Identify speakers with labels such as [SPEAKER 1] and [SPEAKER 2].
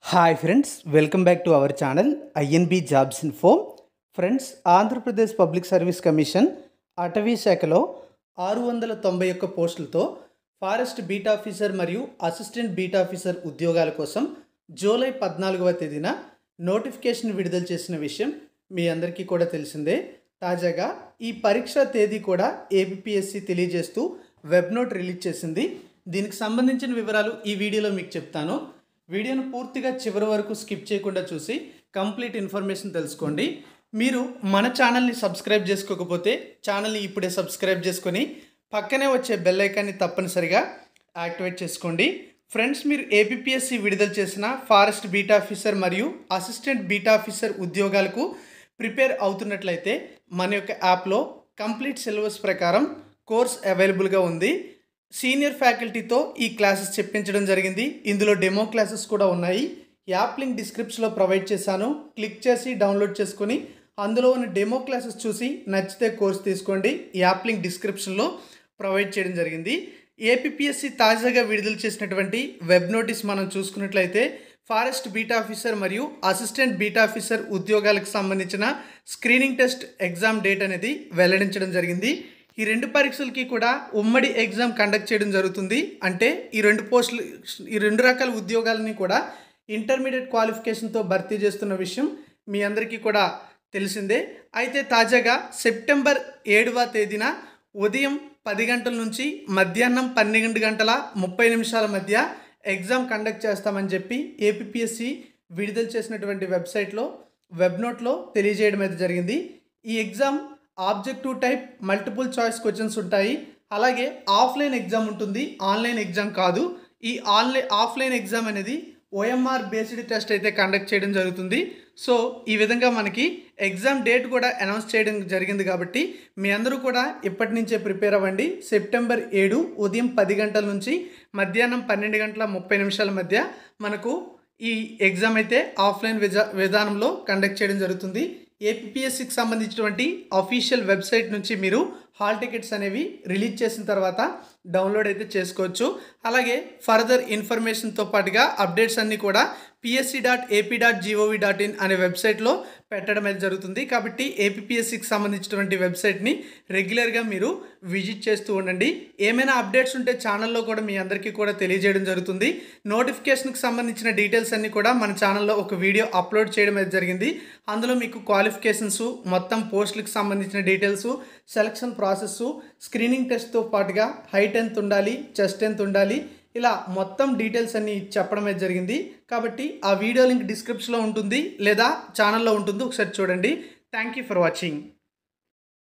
[SPEAKER 1] Hi friends, welcome back to our channel INB jobs info. Friends, Andhra Pradesh public service commission అటవీ శాఖలో 691 పోస్టులతో forest beat officer మరియు assistant beat officer ఉద్యోగాల కోసం July 14వ తేదీన notification విడుదల చేసిన విషయం మీ అందరికీ కూడా తెలిసిందే. తాజాగా ఈ పరీక్ష తేదీ కూడా ఏపీఎస్సి తెలియజేస్తూ వెబ్ నోట్ రిలీజ్ చేసింది. దీనికి సంబంధించిన వివరాలు ఈ వీడియోలో మీకు చెప్తాను. వీడియోను పూర్తిగా చివరి వరకు స్కిప్ చేయకుండా చూసి కంప్లీట్ ఇన్ఫర్మేషన్ తెలుసుకోండి. మీరు మన ఛానల్ని సబ్స్క్రైబ్ చేసుకోకపోతే ఛానల్ని ఇప్పుడే సబ్స్క్రైబ్ చేసుకొని పక్కనే వచ్చే బెల్ ఐకాన్ని తప్పనిసరిగా యాక్టివేట్ చేసుకోండి. ఫ్రెండ్స్, మీరు ఏపీఎస్సి విడుదల చేసిన ఫారెస్ట్ బీట్ ఆఫీసర్ మరియు అసిస్టెంట్ బీట్ ఆఫీసర్ ఉద్యోగాలకు ప్రిపేర్ అవుతున్నట్లయితే మన యొక్క యాప్లో కంప్లీట్ సిలబస్ ప్రకారం కోర్స్ అవైలబుల్గా ఉంది. సీనియర్ ఫ్యాకల్టీతో ఈ క్లాసెస్ చెప్పించడం జరిగింది. ఇందులో డెమో క్లాసెస్ కూడా ఉన్నాయి. యాప్ లింక్ డిస్క్రిప్షన్లో ప్రొవైడ్ చేశాను. క్లిక్ చేసి డౌన్లోడ్ చేసుకొని అందులో ఉన్న డెమో క్లాసెస్ చూసి నచ్చితే కోర్స్ తీసుకోండి. యాప్ లింక్ డిస్క్రిప్షన్లో ప్రొవైడ్ చేయడం జరిగింది. ఏపీఎస్సి తాజాగా విడుదల చేసినటువంటి వెబ్ నోటీస్ మనం చూసుకున్నట్లయితే ఫారెస్ట్ బీట్ ఆఫీసర్ మరియు అసిస్టెంట్ బీట్ ఆఫీసర్ ఉద్యోగాలకు సంబంధించిన స్క్రీనింగ్ టెస్ట్ ఎగ్జామ్ డేట్ అనేది వెల్లడించడం జరిగింది. ఈ రెండు పరీక్షలకి కూడా ఉమ్మడి ఎగ్జామ్ కండక్ట్ చేయడం జరుగుతుంది. అంటే ఈ రెండు రకాల ఉద్యోగాలని కూడా ఇంటర్మీడియట్ క్వాలిఫికేషన్తో భర్తీ చేస్తున్న విషయం మీ అందరికీ కూడా తెలిసిందే. అయితే తాజాగా సెప్టెంబర్ 7వ తేదీన ఉదయం 10 గంటల నుంచి మధ్యాహ్నం 12:30 మధ్య ఎగ్జామ్ కండక్ట్ చేస్తామని చెప్పి ఏపీఎస్సి విడుదల చేసినటువంటి వెబ్ నోట్లో తెలియజేయడం అయితే జరిగింది. ఈ exam objective type multiple choice questions ఉంటాయి. అలాగే ఆఫ్లైన్ ఎగ్జామ్ ఉంటుంది, ఆన్లైన్ ఎగ్జామ్ కాదు. ఈ ఆఫ్లైన్ ఎగ్జామ్ అనేది ఓఎంఆర్ బేస్డ్ టెస్ట్ అయితే కండక్ట్ చేయడం జరుగుతుంది. సో ఈ విధంగా మనకి ఎగ్జామ్ డేట్ కూడా అనౌన్స్ చేయడం జరిగింది. కాబట్టి మీ అందరూ కూడా ఇప్పటి నుంచే ప్రిపేర్ అవ్వండి. సెప్టెంబర్ 7 ఉదయం 10 గంటల నుంచి మధ్యాహ్నం 12:30 మధ్య మనకు ఈ ఎగ్జామ్ అయితే ఆఫ్లైన్ విధానంలో కండక్ట్ చేయడం జరుగుతుంది. ఏపీఎస్సికి సంబంధించినటువంటి అఫీషియల్ వెబ్సైట్ నుంచి మీరు హాల్ టికెట్స్ అనేవి రిలీజ్ చేసిన తర్వాత డౌన్లోడ్ అయితే చేసుకోవచ్చు. అలాగే ఫర్దర్ ఇన్ఫర్మేషన్తో పాటుగా అప్డేట్స్ అన్నీ కూడా psc.ap.gov.in అనే వెబ్సైట్లో పెట్టడం అయితే జరుగుతుంది. కాబట్టి ఏపీఎస్సికి సంబంధించినటువంటి వెబ్సైట్ని రెగ్యులర్గా మీరు విజిట్ చేస్తూ ఉండండి. ఏమైనా అప్డేట్స్ ఉంటే ఛానల్లో కూడా మీ అందరికీ కూడా తెలియజేయడం జరుగుతుంది. నోటిఫికేషన్కి సంబంధించిన డీటెయిల్స్ అన్నీ కూడా మన ఛానల్లో ఒక వీడియో అప్లోడ్ చేయడం అయితే జరిగింది. అందులో మీకు క్వాలిఫికేషన్స్, మొత్తం పోస్టులకు సంబంధించిన డీటెయిల్స్, సెలక్షన్ ప్రాసెస్, స్క్రీనింగ్ టెస్ట్తో పాటుగా హైట్ ఎంత ఉండాలి, చెస్ట్ ఎంత ఉండాలి, ఇలా మొత్తం డీటెయిల్స్ అన్నీ చెప్పడం అయితే జరిగింది. కాబట్టి ఆ వీడియో లింక్ డిస్క్రిప్షన్లో ఉంటుంది లేదా ఛానల్లో ఉంటుంది. ఒకసారి చూడండి. Thank you for watching.